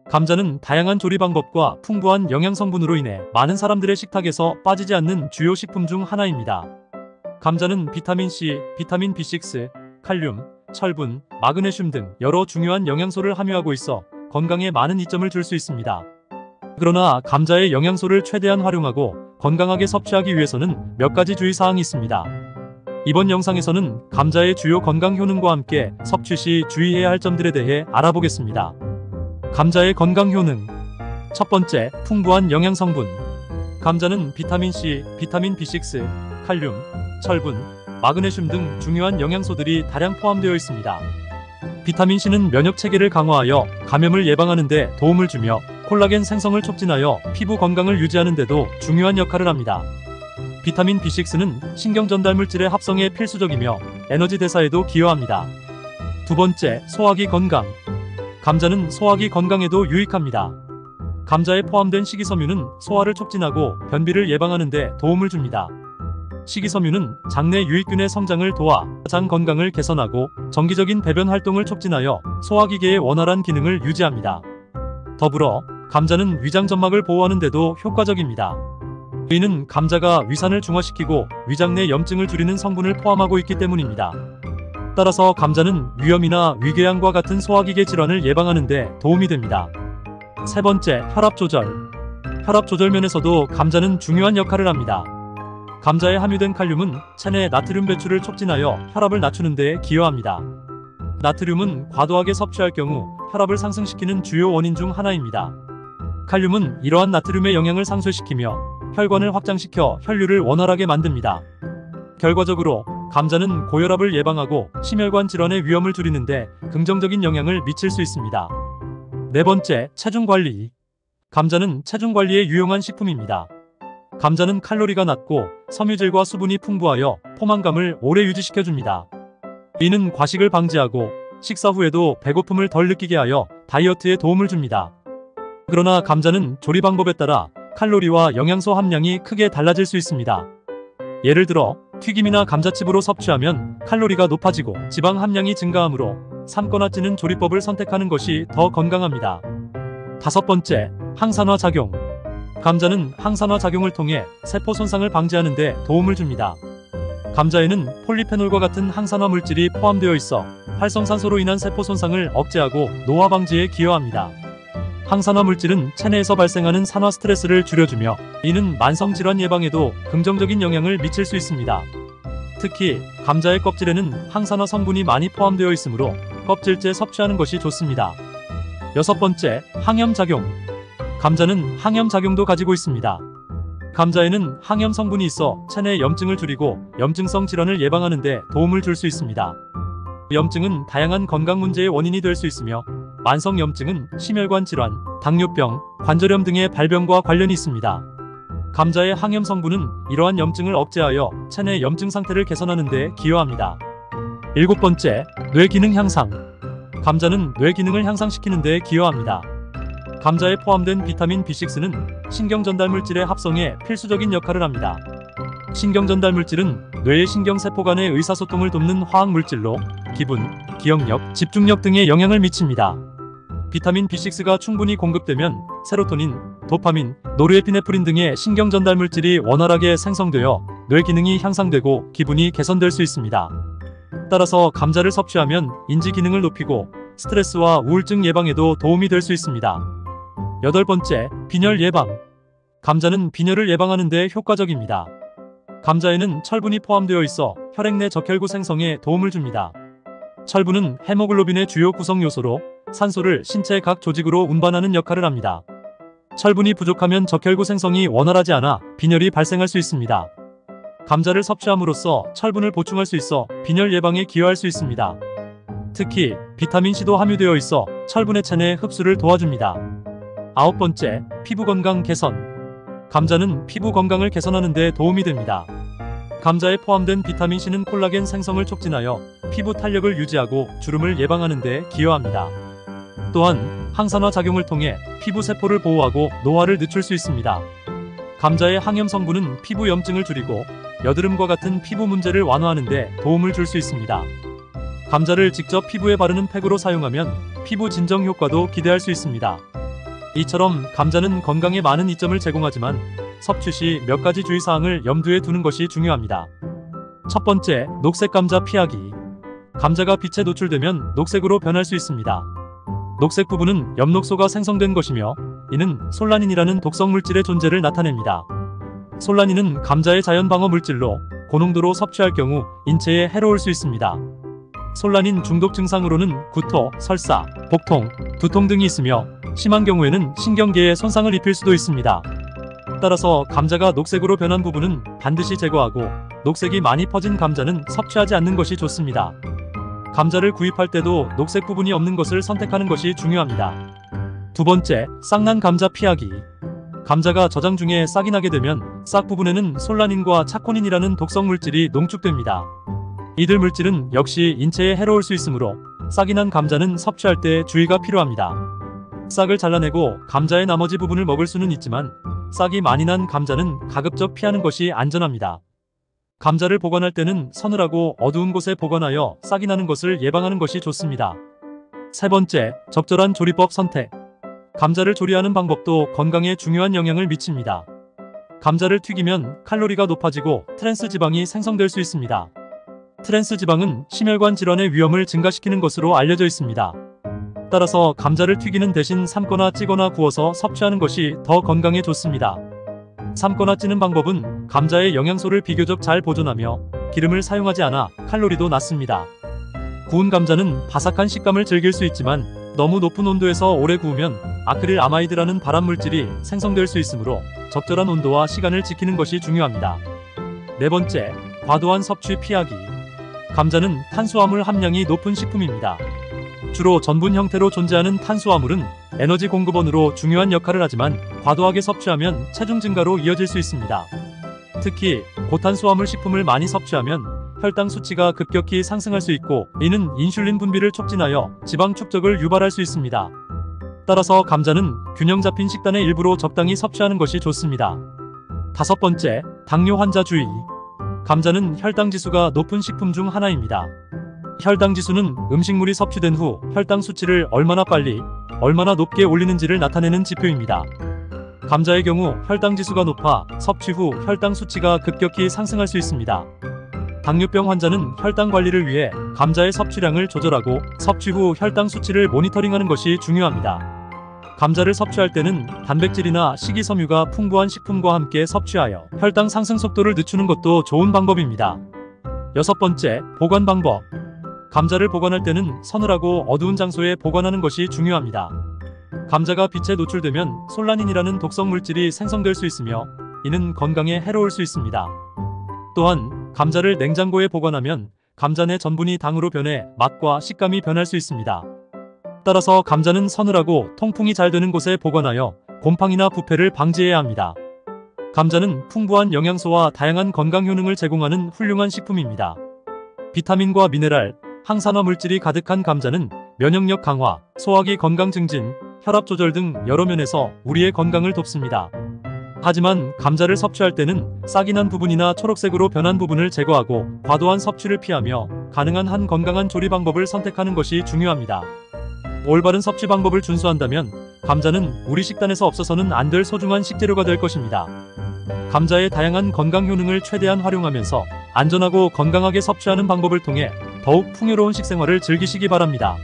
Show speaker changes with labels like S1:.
S1: 감자는 다양한 조리 방법과 풍부한 영양 성분으로 인해 많은 사람들의 식탁에서 빠지지 않는 주요 식품 중 하나입니다. 감자는 비타민C, 비타민 B6, 칼륨, 철분, 마그네슘 등 여러 중요한 영양소를 함유하고 있어 건강에 많은 이점을 줄 수 있습니다. 그러나 감자의 영양소를 최대한 활용하고 건강하게 섭취하기 위해서는 몇 가지 주의사항이 있습니다. 이번 영상에서는 감자의 주요 건강 효능과 함께 섭취 시 주의해야 할 점들에 대해 알아보겠습니다. 감자의 건강 효능. 첫 번째, 풍부한 영양 성분. 감자는 비타민C, 비타민 B6, 칼륨, 철분, 마그네슘 등 중요한 영양소들이 다량 포함되어 있습니다. 비타민C는 면역 체계를 강화하여 감염을 예방하는 데 도움을 주며 콜라겐 생성을 촉진하여 피부 건강을 유지하는 데도 중요한 역할을 합니다. 비타민 B6는 신경 전달 물질의 합성에 필수적이며 에너지 대사에도 기여합니다. 두 번째, 소화기 건강. 감자는 소화기 건강에도 유익합니다. 감자에 포함된 식이섬유는 소화를 촉진하고 변비를 예방하는 데 도움을 줍니다. 식이섬유는 장내 유익균의 성장을 도와 장 건강을 개선하고 정기적인 배변 활동을 촉진하여 소화기계의 원활한 기능을 유지합니다. 더불어 감자는 위장 점막을 보호하는 데도 효과적입니다. 이는 감자가 위산을 중화시키고 위장 내 염증을 줄이는 성분을 포함하고 있기 때문입니다. 따라서 감자는 위염이나 위궤양과 같은 소화기계 질환을 예방하는 데 도움이 됩니다. 세 번째, 혈압 조절. 혈압 조절 면에서도 감자는 중요한 역할을 합니다. 감자에 함유된 칼륨은 체내 나트륨 배출을 촉진하여 혈압을 낮추는 데 기여합니다. 나트륨은 과도하게 섭취할 경우 혈압을 상승시키는 주요 원인 중 하나입니다. 칼륨은 이러한 나트륨의 영향을 상쇄시키며 혈관을 확장시켜 혈류를 원활하게 만듭니다. 결과적으로 감자는 고혈압을 예방하고 심혈관 질환의 위험을 줄이는데 긍정적인 영향을 미칠 수 있습니다. 네 번째, 체중 관리. 감자는 체중 관리에 유용한 식품입니다. 감자는 칼로리가 낮고 섬유질과 수분이 풍부하여 포만감을 오래 유지시켜줍니다. 이는 과식을 방지하고 식사 후에도 배고픔을 덜 느끼게 하여 다이어트에 도움을 줍니다. 그러나 감자는 조리 방법에 따라 칼로리와 영양소 함량이 크게 달라질 수 있습니다. 예를 들어 튀김이나 감자칩으로 섭취하면 칼로리가 높아지고 지방 함량이 증가하므로 삶거나 찌는 조리법을 선택하는 것이 더 건강합니다. 다섯 번째, 항산화 작용. 감자는 항산화 작용을 통해 세포 손상을 방지하는 데 도움을 줍니다. 감자에는 폴리페놀과 같은 항산화 물질이 포함되어 있어 활성산소로 인한 세포 손상을 억제하고 노화 방지에 기여합니다. 항산화 물질은 체내에서 발생하는 산화 스트레스를 줄여주며 이는 만성질환 예방에도 긍정적인 영향을 미칠 수 있습니다. 특히 감자의 껍질에는 항산화 성분이 많이 포함되어 있으므로 껍질째 섭취하는 것이 좋습니다. 여섯 번째, 항염작용. 감자는 항염작용도 가지고 있습니다. 감자에는 항염 성분이 있어 체내 염증을 줄이고 염증성 질환을 예방하는 데 도움을 줄 수 있습니다. 염증은 다양한 건강 문제의 원인이 될 수 있으며 만성염증은 심혈관 질환, 당뇨병, 관절염 등의 발병과 관련이 있습니다. 감자의 항염 성분은 이러한 염증을 억제하여 체내 염증 상태를 개선하는 데 기여합니다. 일곱 번째, 뇌 기능 향상. 감자는 뇌 기능을 향상시키는 데 기여합니다. 감자에 포함된 비타민 B6는 신경 전달 물질의 합성에 필수적인 역할을 합니다. 신경 전달 물질은 뇌의 신경세포 간의 의사소통을 돕는 화학 물질로 기분, 기억력, 집중력 등에 영향을 미칩니다. 비타민 B6가 충분히 공급되면 세로토닌, 도파민, 노르에피네프린 등의 신경 전달 물질이 원활하게 생성되어 뇌 기능이 향상되고 기분이 개선될 수 있습니다. 따라서 감자를 섭취하면 인지 기능을 높이고 스트레스와 우울증 예방에도 도움이 될 수 있습니다. 여덟 번째, 빈혈 예방. 감자는 빈혈을 예방하는 데 효과적입니다. 감자에는 철분이 포함되어 있어 혈액 내 적혈구 생성에 도움을 줍니다. 철분은 헤모글로빈의 주요 구성 요소로 산소를 신체 각 조직으로 운반하는 역할을 합니다. 철분이 부족하면 적혈구 생성이 원활하지 않아 빈혈이 발생할 수 있습니다. 감자를 섭취함으로써 철분을 보충할 수 있어 빈혈 예방에 기여할 수 있습니다. 특히 비타민C도 함유되어 있어 철분의 체내 흡수를 도와줍니다. 아홉 번째, 피부 건강 개선. 감자는 피부 건강을 개선하는 데 도움이 됩니다. 감자에 포함된 비타민C는 콜라겐 생성을 촉진하여 피부 탄력을 유지하고 주름을 예방하는 데 기여합니다. 또한 항산화 작용을 통해 피부 세포를 보호하고 노화를 늦출 수 있습니다. 감자의 항염 성분은 피부 염증을 줄이고 여드름과 같은 피부 문제를 완화하는 데 도움을 줄 수 있습니다. 감자를 직접 피부에 바르는 팩으로 사용하면 피부 진정 효과도 기대할 수 있습니다. 이처럼 감자는 건강에 많은 이점을 제공하지만 섭취 시 몇 가지 주의사항을 염두에 두는 것이 중요합니다. 첫 번째, 녹색 감자 피하기. 감자가 빛에 노출되면 녹색으로 변할 수 있습니다. 녹색 부분은 엽록소가 생성된 것이며 이는 솔라닌이라는 독성 물질의 존재를 나타냅니다. 솔라닌은 감자의 자연 방어 물질로 고농도로 섭취할 경우 인체에 해로울 수 있습니다. 솔라닌 중독 증상으로는 구토, 설사, 복통, 두통 등이 있으며 심한 경우에는 신경계에 손상을 입힐 수도 있습니다. 따라서 감자가 녹색으로 변한 부분은 반드시 제거하고 녹색이 많이 퍼진 감자는 섭취하지 않는 것이 좋습니다. 감자를 구입할 때도 녹색 부분이 없는 것을 선택하는 것이 중요합니다. 두 번째, 싹난 감자 피하기. 감자가 저장 중에 싹이 나게 되면 싹 부분에는 솔라닌과 차코닌이라는 독성 물질이 농축됩니다. 이들 물질은 역시 인체에 해로울 수 있으므로 싹이 난 감자는 섭취할 때 주의가 필요합니다. 싹을 잘라내고 감자의 나머지 부분을 먹을 수는 있지만 싹이 많이 난 감자는 가급적 피하는 것이 안전합니다. 감자를 보관할 때는 서늘하고 어두운 곳에 보관하여 싹이 나는 것을 예방하는 것이 좋습니다. 세 번째, 적절한 조리법 선택. 감자를 조리하는 방법도 건강에 중요한 영향을 미칩니다. 감자를 튀기면 칼로리가 높아지고 트랜스 지방이 생성될 수 있습니다. 트랜스 지방은 심혈관 질환의 위험을 증가시키는 것으로 알려져 있습니다. 따라서 감자를 튀기는 대신 삶거나 찌거나 구워서 섭취하는 것이 더 건강에 좋습니다. 삶거나 찌는 방법은 감자의 영양소를 비교적 잘 보존하며 기름을 사용하지 않아 칼로리도 낮습니다. 구운 감자는 바삭한 식감을 즐길 수 있지만 너무 높은 온도에서 오래 구우면 아크릴 아마이드라는 발암물질이 생성될 수 있으므로 적절한 온도와 시간을 지키는 것이 중요합니다. 네 번째, 과도한 섭취 피하기. 감자는 탄수화물 함량이 높은 식품입니다. 주로 전분 형태로 존재하는 탄수화물은 에너지 공급원으로 중요한 역할을 하지만 과도하게 섭취하면 체중 증가로 이어질 수 있습니다. 특히 고탄수화물 식품을 많이 섭취하면 혈당 수치가 급격히 상승할 수 있고 이는 인슐린 분비를 촉진하여 지방 축적을 유발할 수 있습니다. 따라서 감자는 균형 잡힌 식단의 일부로 적당히 섭취하는 것이 좋습니다. 다섯 번째, 당뇨 환자 주의. 감자는 혈당 지수가 높은 식품 중 하나입니다. 혈당 지수는 음식물이 섭취된 후 혈당 수치를 얼마나 빨리, 얼마나 높게 올리는지를 나타내는 지표입니다. 감자의 경우 혈당 지수가 높아 섭취 후 혈당 수치가 급격히 상승할 수 있습니다. 당뇨병 환자는 혈당 관리를 위해 감자의 섭취량을 조절하고 섭취 후 혈당 수치를 모니터링하는 것이 중요합니다. 감자를 섭취할 때는 단백질이나 식이섬유가 풍부한 식품과 함께 섭취하여 혈당 상승 속도를 늦추는 것도 좋은 방법입니다. 여섯 번째, 보관 방법. 감자를 보관할 때는 서늘하고 어두운 장소에 보관하는 것이 중요합니다. 감자가 빛에 노출되면 솔라닌이라는 독성 물질이 생성될 수 있으며 이는 건강에 해로울 수 있습니다. 또한 감자를 냉장고에 보관하면 감자 내 전분이 당으로 변해 맛과 식감이 변할 수 있습니다. 따라서 감자는 서늘하고 통풍이 잘 되는 곳에 보관하여 곰팡이나 부패를 방지해야 합니다. 감자는 풍부한 영양소와 다양한 건강 효능을 제공하는 훌륭한 식품입니다. 비타민과 미네랄, 항산화 물질이 가득한 감자는 면역력 강화, 소화기 건강 증진, 혈압 조절 등 여러 면에서 우리의 건강을 돕습니다. 하지만 감자를 섭취할 때는 싹이 난 부분이나 초록색으로 변한 부분을 제거하고 과도한 섭취를 피하며 가능한 한 건강한 조리 방법을 선택하는 것이 중요합니다. 올바른 섭취 방법을 준수한다면 감자는 우리 식단에서 없어서는 안 될 소중한 식재료가 될 것입니다. 감자의 다양한 건강 효능을 최대한 활용하면서 안전하고 건강하게 섭취하는 방법을 통해 더욱 풍요로운 식생활을 즐기시기 바랍니다.